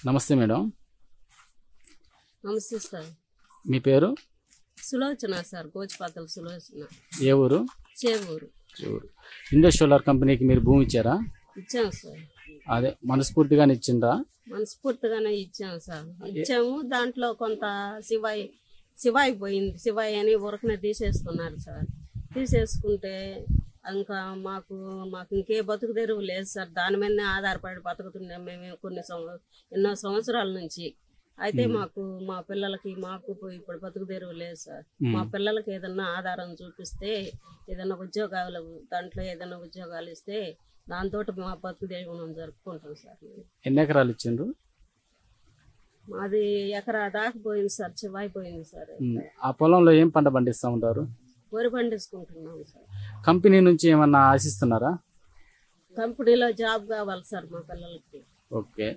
నమస్తే మేడం. నమస్తే సార్. మీ పేరు? సులోచన సార్, గోచిపాతల సులోచన. ఏ ఊరు? చేవూరు. ఇండస్ సోలార్ కంపెనీకి మీరు భూమి ఇచ్చారా? ఇచ్చాము సార్. అదే మనస్ఫూర్తిగానే ఇచ్చిండ్రా? మనస్ఫూర్తిగానే ఇచ్చాము సార్. ఇచ్చాము. దాంట్లో కొంత శివాయి పోయింది. శివాయి అని ఊరకనే తీసేసుకున్నారు సార్. తీసేసుకుంటే ఇంకా మాకు ఇంకే బతుకు తెరువు లేదు సార్. దాని మీదనే ఆధారపడి బతుకుతున్నాం మేము ఎన్నో సంవత్సరాల నుంచి. అయితే మా పిల్లలకి ఇప్పుడు బతుకు తెరువు లేదు సార్. మా పిల్లలకి ఏదన్నా ఆధారం చూపిస్తే, ఏదైనా ఉద్యోగాలు, దాంట్లో ఏదైనా ఉద్యోగాలు ఇస్తే దాంతో మా బతుకు తెరువు జరుపుకుంటాం సార్. ఎన్ని ఎకరాలు ఇచ్చిండ్రు? మాది ఎకరా దాకా పోయింది సార్. చివాయిపోయింది సార్. ఆ పొలంలో ఏం పంట పండిస్తూ ఉంటారు? వరి పండించుకుంటున్నాం సార్. కంపెనీ నుంచి ఏమన్నా ఆశిస్తున్నారా? కంపెనీలో జాబ్ కావాలి సార్ మా పిల్లలకి. ఓకే.